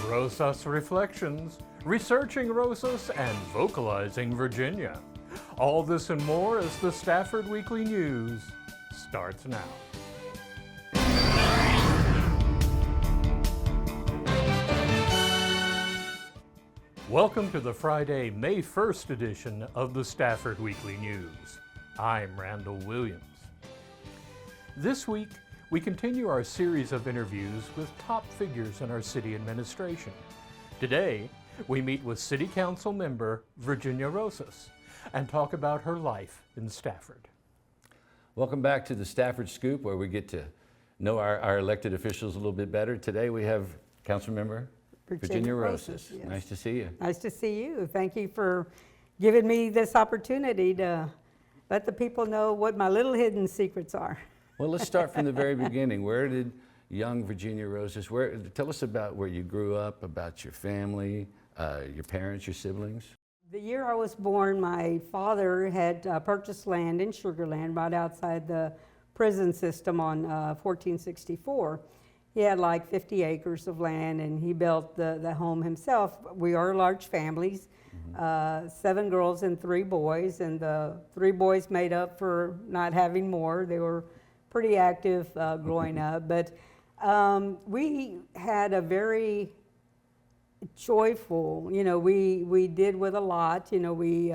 Rosas Reflections, researching Rosas and vocalizing Virginia. All this and more as the Stafford Weekly News starts now. Welcome to the Friday, May 1st edition of the Stafford Weekly News. I'm Randall Williams. This week, we continue our series of interviews with top figures in our city administration. Today, we meet with City Council member Virginia Rosas and talk about her life in Stafford. Welcome back to the Stafford Scoop, where we get to know our elected officials a little bit better. Today we have Council member Virginia Rosas. Yes. Nice to see you. Nice to see you. Thank you for giving me this opportunity to let the people know what my little hidden secrets are. Well, let's start from the very beginning. Where did young Virginia Rosas, tell us about where you grew up, about your family, your parents, your siblings. The year I was born, my father had purchased land in Sugar Land right outside the prison system on 1464. He had like 50 acres of land and he built the home himself. We are large families, 7 girls and 3 boys, and the 3 boys made up for not having more. They were pretty active growing up, but we had a very joyful, we did with a lot, we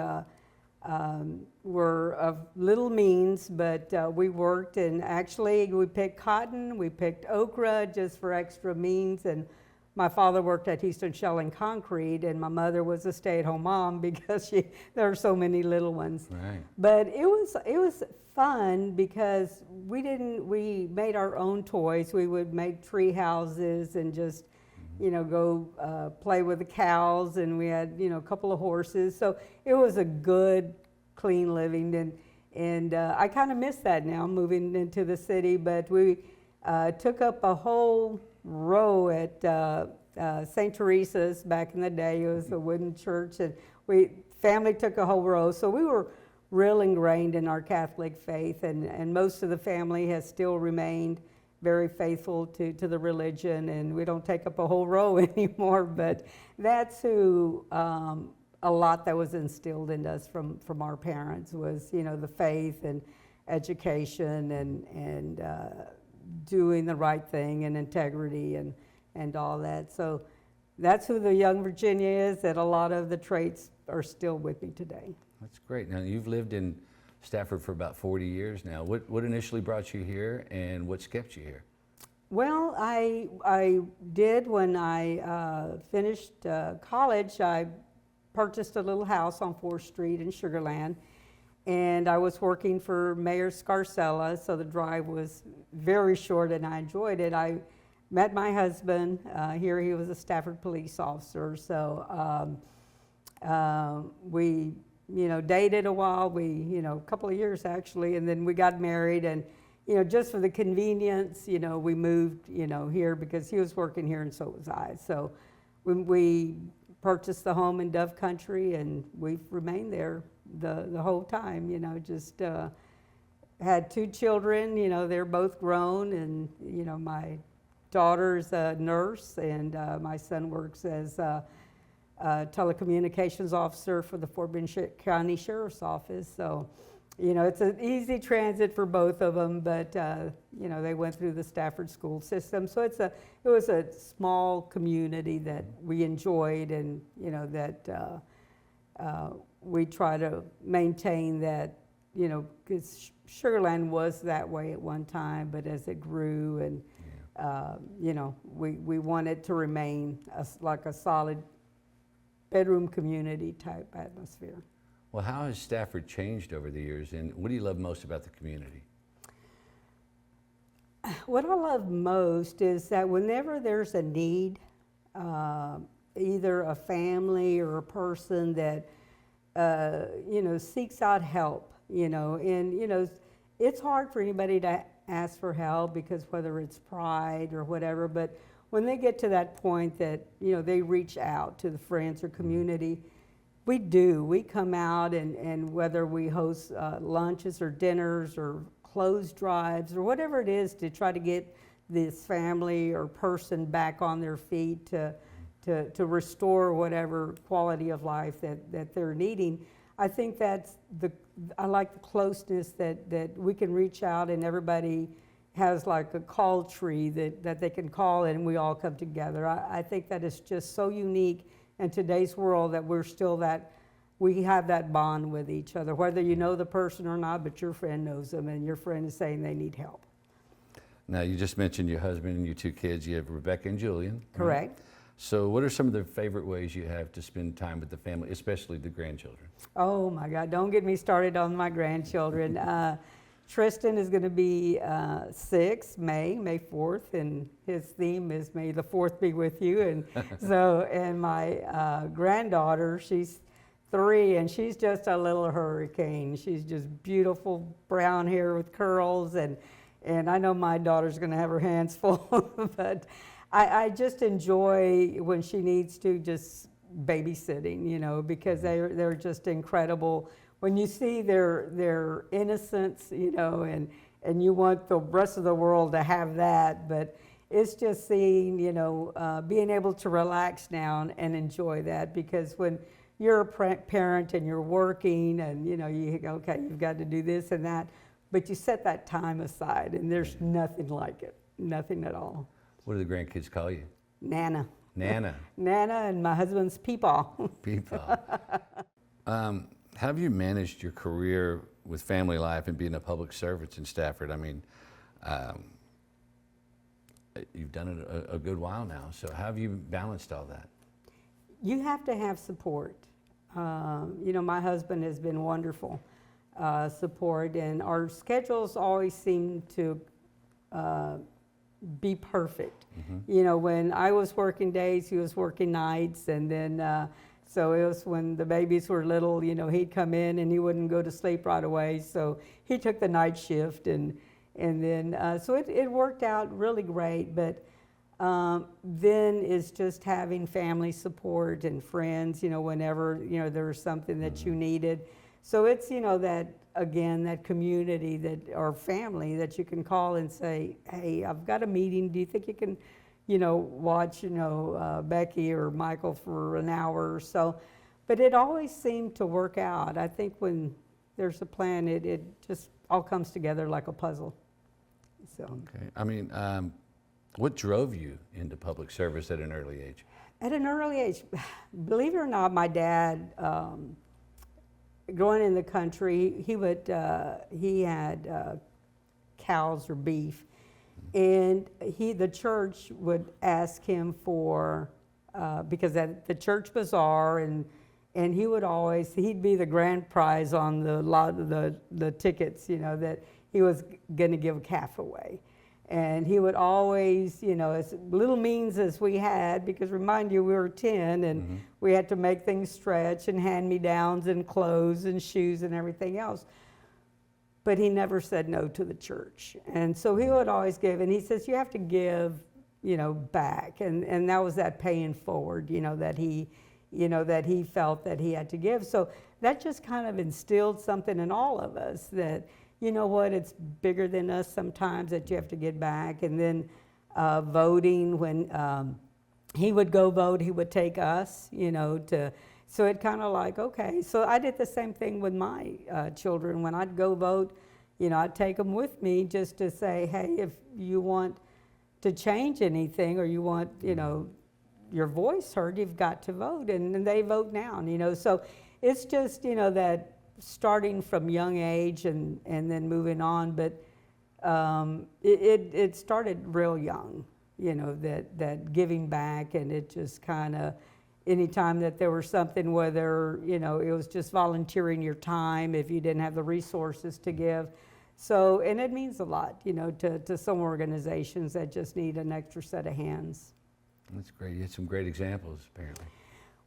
were of little means, but we worked, and actually we picked cotton, we picked okra just for extra means, and my father worked at Houston Shell and Concrete, and my mother was a stay-at-home mom because there are so many little ones. Right. But it was fun because we made our own toys. We would make tree houses and just, go play with the cows, and we had, a couple of horses. So it was a good, clean living, and I kind of miss that now, moving into the city. But we took up a whole row at St. Teresa's back in the day. It was a wooden church, and family took a whole row. So we were real ingrained in our Catholic faith, and most of the family has still remained very faithful to the religion, and we don't take up a whole row anymore, but that's who a lot that was instilled in us from our parents was, the faith and education and doing the right thing and integrity and all that. So that's who the young Virginia is, that a lot of the traits are still with me today. That's great. Now, you've lived in Stafford for about 40 years now. What initially brought you here, and what's kept you here? Well, I did when I finished college. I purchased a little house on 4th Street in Sugar Land, and I was working for Mayor Scarcella, so the drive was very short, and I enjoyed it. I met my husband here. He was a Stafford police officer, so we dated a while, a couple of years actually, and then we got married, and, just for the convenience, we moved, here because he was working here and so was I. So we purchased the home in Dove Country, and we've remained there the whole time, just had 2 children, they're both grown, and, my daughter's a nurse, and my son works as telecommunications officer for the Fort Bend County Sheriff's Office. So, it's an easy transit for both of them, but, they went through the Stafford school system. So it was a small community that we enjoyed, and, that we try to maintain that, because Sugar Land was that way at one time, but as it grew and, we want it to remain like a solid bedroom community type atmosphere. Well, how has Stafford changed over the years, and what do you love most about the community? What I love most is that whenever there's a need, either a family or a person that, seeks out help, and, it's hard for anybody to ask for help because whether it's pride or whatever, but when they get to that point that, they reach out to the friends or community, we come out, and whether we host lunches or dinners or clothes drives or whatever it is to try to get this family or person back on their feet to to restore whatever quality of life that they're needing. I think I like the closeness that we can reach out and everybody has like a call tree that they can call and we all come together. I think that is just so unique in today's world that we have that bond with each other, whether you know the person or not, but your friend knows them and your friend is saying they need help. Now, you just mentioned your husband and your 2 kids. You have Rebecca and Julian. Correct. Right? So what are some of the favorite ways you have to spend time with the family, especially the grandchildren? Oh my God, don't get me started on my grandchildren. Tristan is going to be 6, May 4th, and his theme is May the 4th be with you. And so, and my granddaughter, she's 3, and she's just a little hurricane. She's just beautiful brown hair with curls, and I know my daughter's going to have her hands full, but I just enjoy when she needs to just babysitting, you know, because they're just incredible. When you see their innocence, you know, and you want the rest of the world to have that, but it's just seeing, you know, being able to relax now and enjoy that, because when you're a parent and you're working and, you know, you go, okay, you've got to do this and that, but you set that time aside and there's nothing like it, nothing at all. What do the grandkids call you? Nana. Nana. Nana, and my husband's Peepaw. Peepaw. How have you managed your career with family life and being a public servant in Stafford? I mean, you've done it a good while now, so how have you balanced all that? You have to have support. You know, my husband has been wonderful support, and our schedules always seem to be perfect. Mm-hmm. You know, when I was working days, he was working nights, and then so it was when the babies were little, you know, he'd come in and he wouldn't go to sleep right away, so he took the night shift, and then so it worked out really great. But then it's just having family support and friends, you know, whenever, you know, there was something that mm-hmm. you needed. So it's, you know, that, again, that community that, or family that you can call and say, hey, I've got a meeting. Do you think you can, you know, watch, you know, Becky or Michael for an hour or so? But it always seemed to work out. I think when there's a plan, it just all comes together like a puzzle. So. Okay. I mean, what drove you into public service at an early age? At an early age, believe it or not, my dad, growing in the country, he had cows or beef, and the church would ask him for, because at the church bazaar, and he would always, he'd be the grand prize on the lot of the tickets, you know, that he was going to give a calf away. And he would always, you know, as little means as we had, because remind you, we were 10 and mm-hmm. we had to make things stretch and hand-me-downs and clothes and shoes and everything else. But he never said no to the church. And so he would always give, and he says, you have to give, you know, back. And that was that paying forward, you know, that he felt that he had to give. So that just kind of instilled something in all of us that, you know what, it's bigger than us sometimes that you have to get back. And then voting, when he would go vote, he would take us, you know, so it kind of like, okay. So I did the same thing with my children. When I'd go vote, you know, I'd take them with me just to say, hey, if you want to change anything or you want, you know, your voice heard, you've got to vote. And they vote now, you know. So it's just, you know, that starting from young age and then moving on, but it started real young, you know, that giving back, and it just kind of, anytime that there was something, whether, you know, it was just volunteering your time if you didn't have the resources to give. So, and it means a lot, you know, to some organizations that just need an extra set of hands. That's great. You had some great examples, apparently.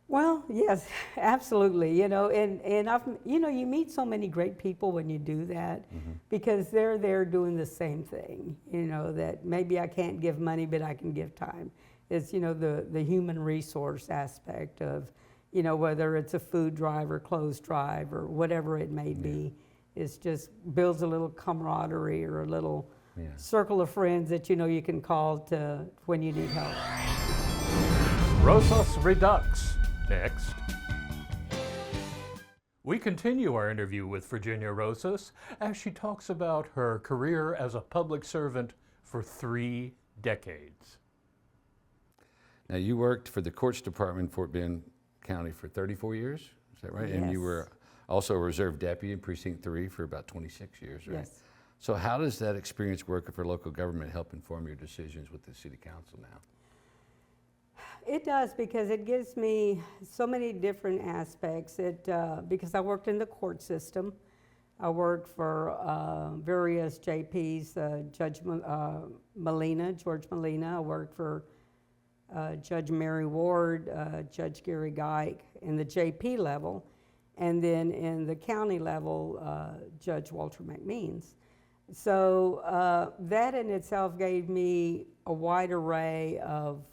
Well, yes, absolutely. You know, and I've, you know, you meet so many great people when you do that, mm-hmm. because they're there doing the same thing. You know, that maybe I can't give money, but I can give time. It's, you know, the human resource aspect of, you know, whether it's a food drive or clothes drive or whatever it may be. It's just builds a little camaraderie or a little circle of friends that, you know, you can call to when you need help. Rosas Redux, next. We continue our interview with Virginia Rosas as she talks about her career as a public servant for 3 decades. Now, you worked for the Courts Department in Fort Bend County for 34 years, is that right? Yes. And you were also a reserve deputy in Precinct 3 for about 26 years, right? Yes. So how does that experience working for local government help inform your decisions with the city council now? It does, because it gives me so many different aspects. Because I worked in the court system. I worked for various JPs, Judge Molina, George Molina. I worked for Judge Mary Ward, Judge Gary Geik in the JP level, and then in the county level, Judge Walter McMeans. So that in itself gave me a wide array of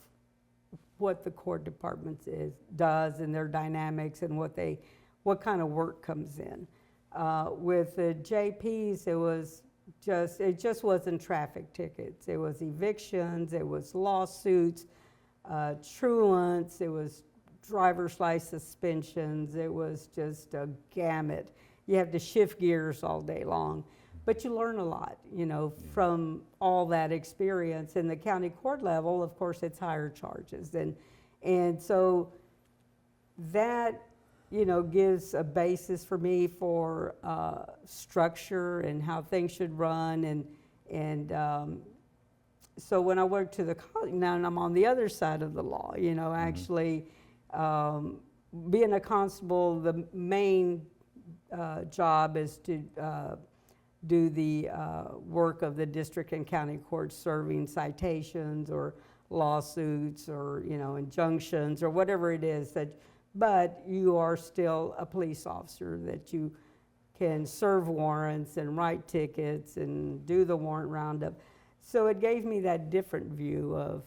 what the court department does and their dynamics and what kind of work comes in. With the JPs, it just wasn't traffic tickets. It was evictions, it was lawsuits, truants, it was driver's license suspensions. It was just a gamut. You have to shift gears all day long. But you learn a lot, from all that experience. In the county court level, of course, it's higher charges. And so that, gives a basis for me for structure and how things should run. And so when I work to the college, now and I'm on the other side of the law, actually being a constable, the main job is to do the work of the district and county courts, serving citations or lawsuits or injunctions or whatever it is but you are still a police officer, that you can serve warrants and write tickets and do the warrant roundup. So it gave me that different view of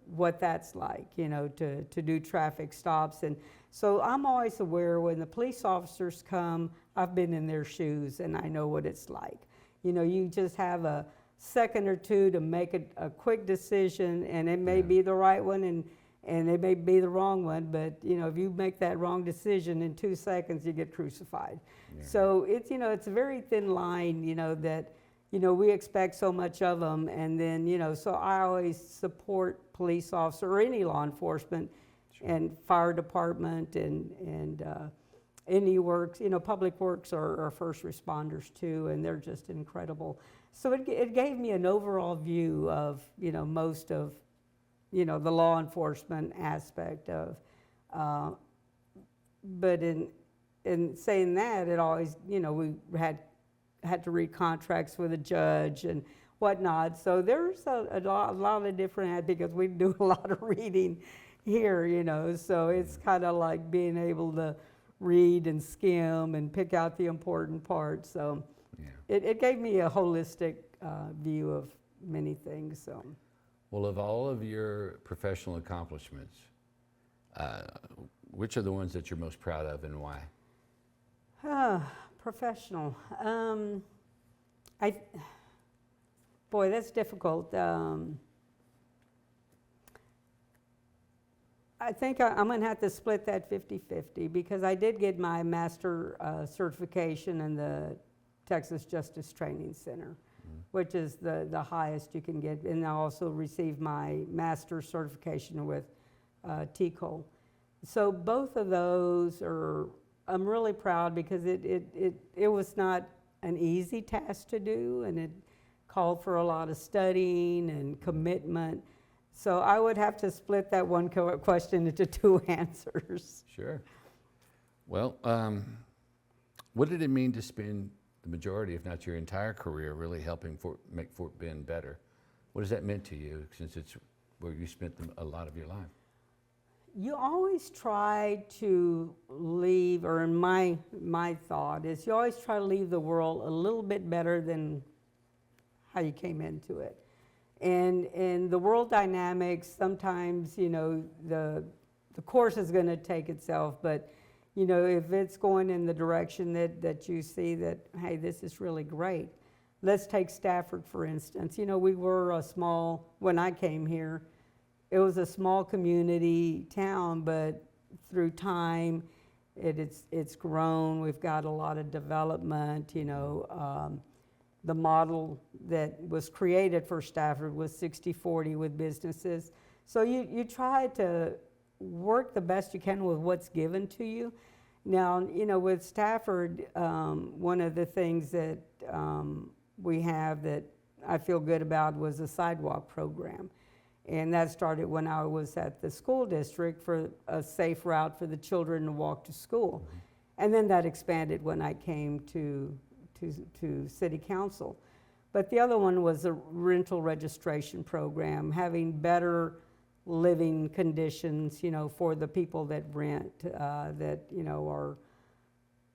what that's like, to do traffic stops. And so I'm always aware when the police officers come, I've been in their shoes and I know what it's like. You just have a second or two to make a quick decision, and it may be the right one and it may be the wrong one, but if you make that wrong decision in 2 seconds, you get crucified. Yeah. So it's a very thin line, that we expect so much of them, and then so I always support police officer or any law enforcement. Sure. And fire department and any works, public works are first responders too, and they're just incredible. So it gave me an overall view of most of the law enforcement aspect of, but in saying that, it always we had to read contracts with a judge and whatnot. So there's a lot of different, because we do a lot of reading here, so it's kind of like being able to read and skim and pick out the important parts. So it gave me a holistic view of many things. So, well, of all of your professional accomplishments, which are the ones that you're most proud of and why? Professional. Boy, that's difficult. I think I'm going to have to split that 50-50, because I did get my master certification in the Texas Justice Training Center, which is the highest you can get. And I also received my master certification with TCOL. So both of those I'm really proud, because it was not an easy task to do, and it called for a lot of studying and commitment. So I would have to split that one question into 2 answers. Sure. Well, what did it mean to spend the majority, if not your entire career, really helping make Fort Bend better? What has that meant to you, since it's where you spent a lot of your life? You always try to leave, or in my thought is, you always try to leave the world a little bit better than how you came into it. And the world dynamics, sometimes, the course is going to take itself, but, if it's going in the direction that you see that, hey, this is really great. Let's take Stafford, for instance. We were a small, when I came here, it was a small community town, but through time, it's grown. We've got a lot of development, the model that was created for Stafford was 60-40 with businesses. So you try to work the best you can with what's given to you. Now, with Stafford, one of the things that we have that I feel good about was a sidewalk program. And that started when I was at the school district for a safe route for the children to walk to school. And then that expanded when I came to city council. But the other one was a rental registration program, having better living conditions, for the people that rent, that, are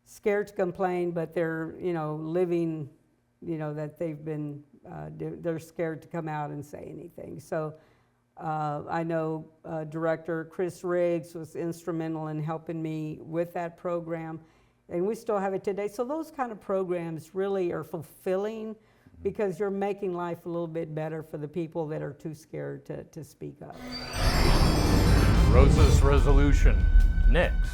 scared to complain, but they're, living, that they've been, they're scared to come out and say anything. So I know Director Chris Riggs was instrumental in helping me with that program, and we still have it today. So those kind of programs really are fulfilling because you're making life a little bit better for the people that are too scared to speak up. Rosas resolution next.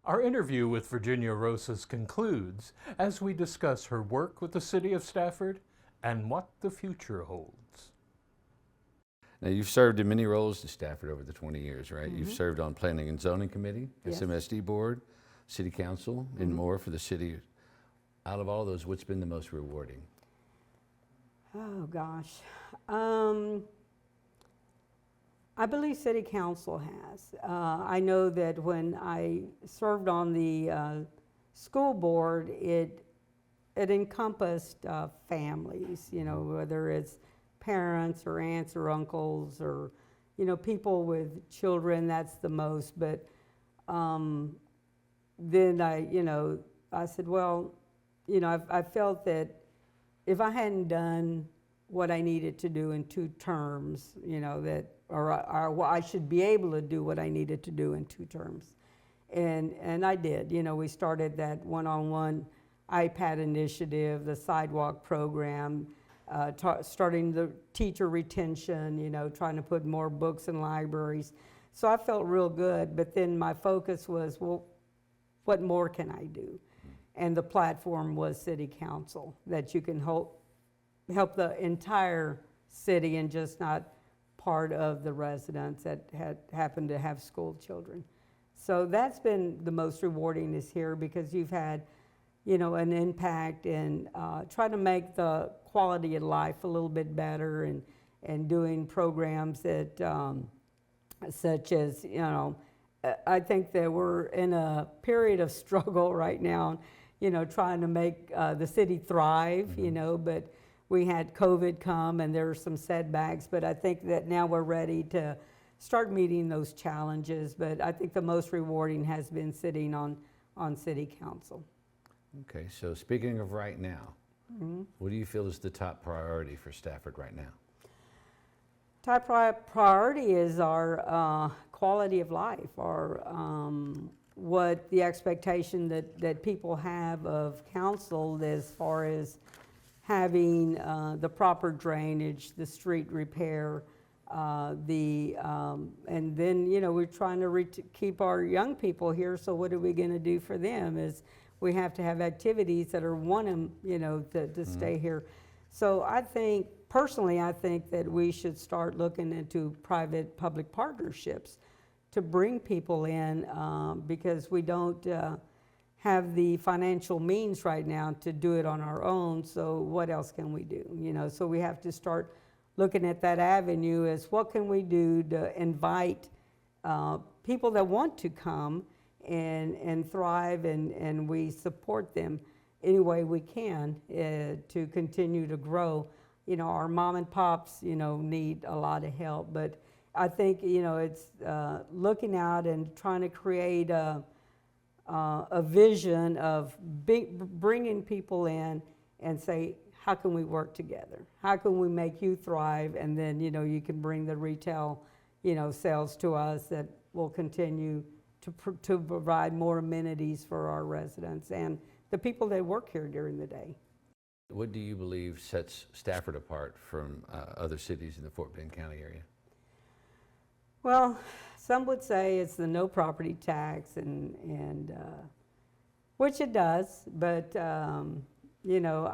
Our interview with Virginia Rosas concludes as we discuss her work with the City of Stafford and what the future holds. Now, you've served in many roles in Stafford over the 20 years, right? You've served on Planning and Zoning Committee, Yes. SMSD Board, City Council, and more for the city. Out of all those, what's been the most rewarding? Oh, gosh. I believe City Council has. I know that when I served on the school board, it encompassed families, whether it's parents or aunts or uncles or, people with children, that's the most. But then I said, well, I felt that if I hadn't done what I needed to do in 2 terms, I should be able to do what I needed to do in 2 terms. And I did. We started that one-on-one iPad initiative, the sidewalk program, starting the teacher retention, trying to put more books in libraries. So I felt real good, but then my focus was, well, what more can I do? And the platform was City Council, that you can help the entire city and just not part of the residents that had happened to have school children. So that's been the most rewarding is here because you've had, an impact and try to make the quality of life a little bit better and doing programs that, such as, I think that we're in a period of struggle right now, trying to make the city thrive, but we had COVID come and there were some setbacks, but I think that now we're ready to start meeting those challenges. But I think the most rewarding has been sitting on City Council. Okay, so speaking of right now, what do you feel is the top priority for Stafford right now? Top priority is our quality of life, our what the expectation that people have of council as far as having the proper drainage, the street repair, and then we're trying to keep our young people here. So what are we going to do for them? Is we have to have activities that are want them, to stay here. So I think personally, I think that we should start looking into private-public partnerships to bring people in because we don't have the financial means right now to do it on our own. So what else can we do? So we have to start looking at that avenue as what can we do to invite people that want to come and thrive, and we support them any way we can to continue to grow. Our mom and pops, need a lot of help, but I think, it's looking out and trying to create a vision of bringing people in and say, how can we work together? How can we make you thrive? And then, you can bring the retail, sales to us that will continue to provide more amenities for our residents and the people that work here during the day. What do you believe sets Stafford apart from other cities in the Fort Bend County area? Well, some would say it's the no property tax, and which it does, but you know,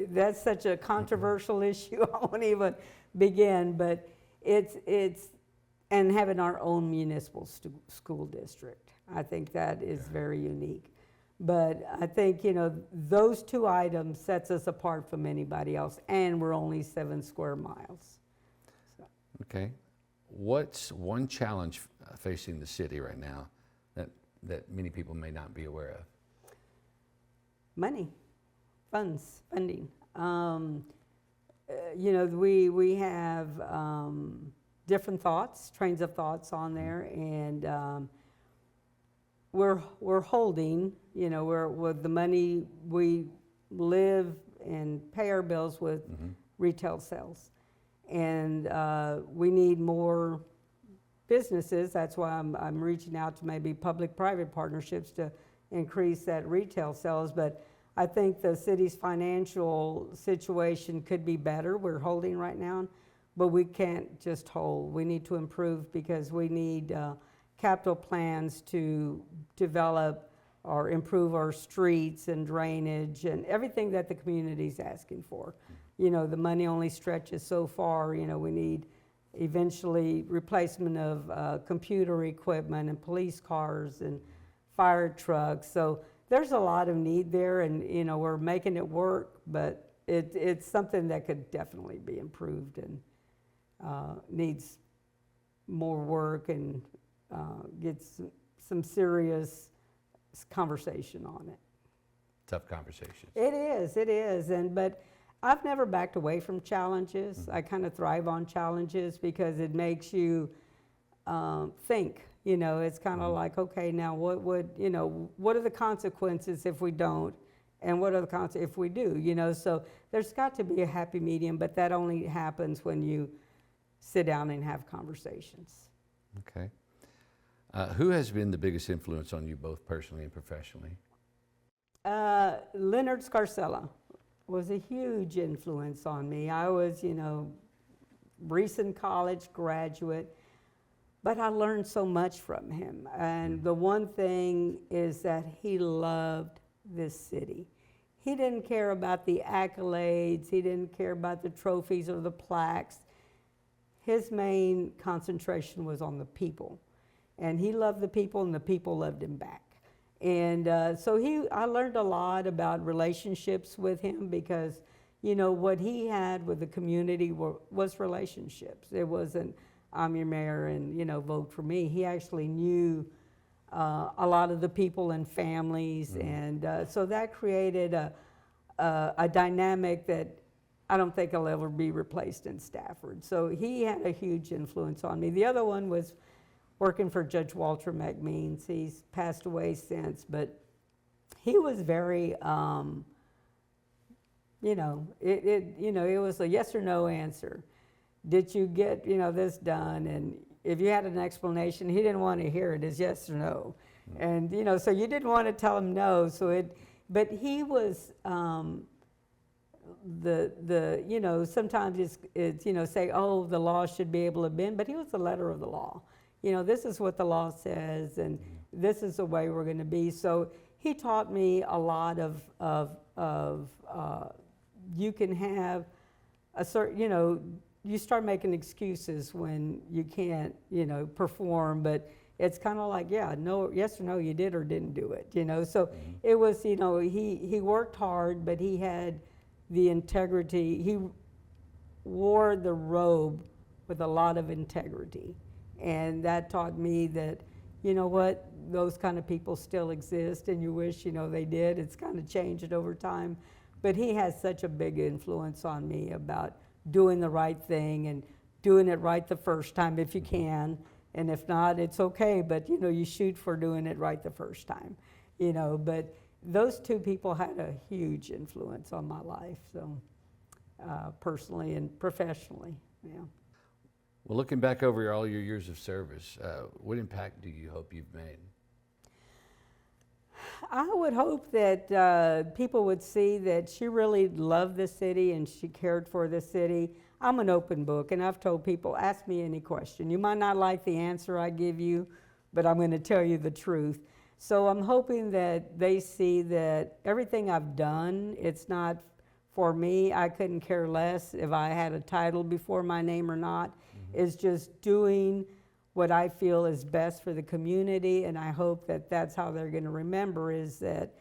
that's such a controversial issue. I won't even begin. But it's and having our own municipal school district. I think that is very unique. But I think, you know, those two items sets us apart from anybody else, and we're only 7 square miles. So. Okay. What's one challenge facing the city right now that many people may not be aware of? Money, funding. You know, we have different thoughts, trains of thoughts on there, and we're holding. You know, we're with the money we live and pay our bills with retail sales, and we need more businesses. That's why I'm reaching out to maybe public-private partnerships to increase that retail sales. But I think the city's financial situation could be better. We're holding right now, but we can't just hold. We need to improve because we need capital plans to develop or improve our streets and drainage and everything that the community's asking for. You know, the money only stretches so far. You know, we need eventually replacement of computer equipment and police cars and fire trucks. So there's a lot of need there, and you know, we're making it work, but it's something that could definitely be improved and needs more work and gets some serious conversation on it. Tough conversations. It is, but I've never backed away from challenges. I kind of thrive on challenges because it makes you think. You know, it's kind of like, okay, now what are the consequences if we don't, and what are the consequences if we do? You know, so there's got to be a happy medium, but that only happens when you sit down and have conversations. Okay. Who has been the biggest influence on you both personally and professionally? Leonard Scarcella was a huge influence on me. I was, you know, recent college graduate, but I learned so much from him. And the one thing is that he loved this city. He didn't care about the accolades. He didn't care about the trophies or the plaques. His main concentration was on the people. And he loved the people, and the people loved him back. And so I learned a lot about relationships with him because, you know, what he had with the community was relationships. It wasn't, I'm your mayor and, you know, vote for me. He actually knew a lot of the people and families. And so that created a dynamic that I don't think will ever be replaced in Stafford. So he had a huge influence on me. The other one was working for Judge Walter McMeans. He's passed away since, but he was very, you know, it was a yes or no answer. Did you get, you know, this done? And if you had an explanation, he didn't want to hear it. It's yes or no. And, you know, so you didn't want to tell him no. But he was, you know, sometimes it's, you know, say, oh, the law should be able to bend, but he was the letter of the law. You know, this is what the law says, and this is the way we're going to be. So he taught me a lot of you can have a certain, you know, you start making excuses when you can't, you know, perform, but it's kind of like, yeah, no, yes or no, you did or didn't do it, you know. So it was, you know, he worked hard, but he had the integrity. He wore the robe with a lot of integrity. And that taught me that, you know what, those kind of people still exist, and you wish, you know, they did. It's kind of changed over time. But he has such a big influence on me about doing the right thing and doing it right the first time if you can. And if not, it's okay, but, you know, you shoot for doing it right the first time, you know. But those two people had a huge influence on my life, so personally and professionally, yeah. Well, looking back over all your years of service, what impact do you hope you've made? I would hope that people would see that she really loved the city and she cared for the city. I'm an open book, and I've told people, ask me any question. You might not like the answer I give you, but I'm going to tell you the truth. So I'm hoping that they see that everything I've done, it's not for me. I couldn't care less if I had a title before my name or not. It's just doing what I feel is best for the community, and I hope that that's how they're going to remember is that,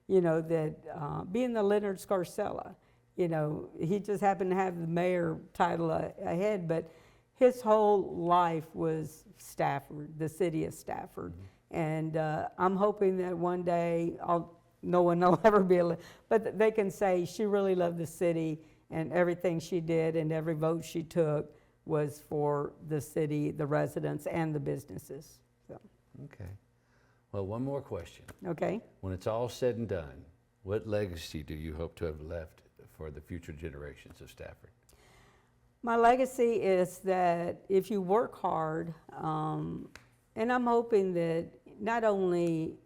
being the Leonard Scarcella, he just happened to have the mayor title ahead, but his whole life was Stafford, the city of Stafford. And I'm hoping that one day, no one will ever be able to, but they can say she really loved the city and everything she did and every vote she took was for the city, the residents, and the businesses. So. Okay. Well, one more question. Okay. When it's all said and done, what legacy do you hope to have left for the future generations of Stafford? My legacy is that if you work hard, and I'm hoping that not only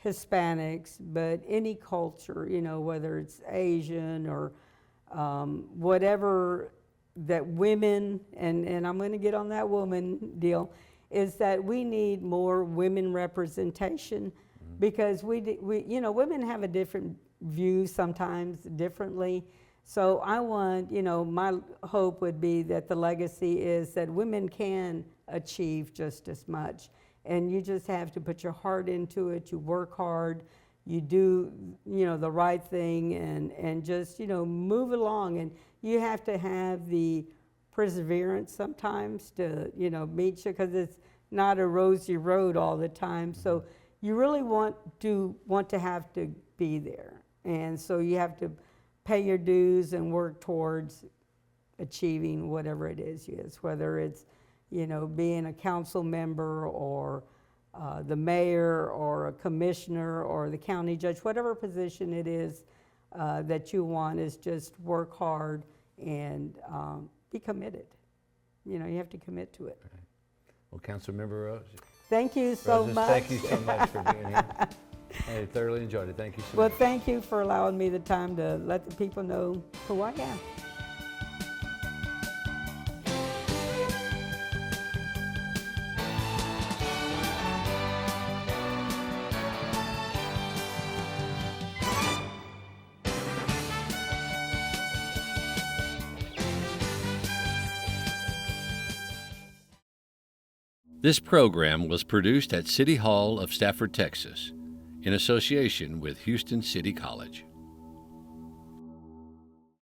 Hispanics, but any culture, whether it's Asian or whatever, that women, and I'm going to get on that woman deal, is that we need more women representation because women have a different view sometimes differently. So I want, my hope would be that the legacy is that women can achieve just as much. And you just have to put your heart into it, you work hard, you do, the right thing and just, move along. And you have to have the perseverance sometimes to, meet you, because it's not a rosy road all the time. So you really want to have to be there. And so you have to pay your dues and work towards achieving whatever it is, whether it's, being a council member or the mayor or a commissioner or the county judge, whatever position it is that you want, is just work hard and be committed. You have to commit to it. Right. Well, Councilmember Rose. Thank you so Rosas, much. thank you so much for being here. I thoroughly enjoyed it. Thank you so Well, much. thank you for allowing me the time to let the people know who I am. This program was produced at City Hall of Stafford, Texas, in association with Houston City College.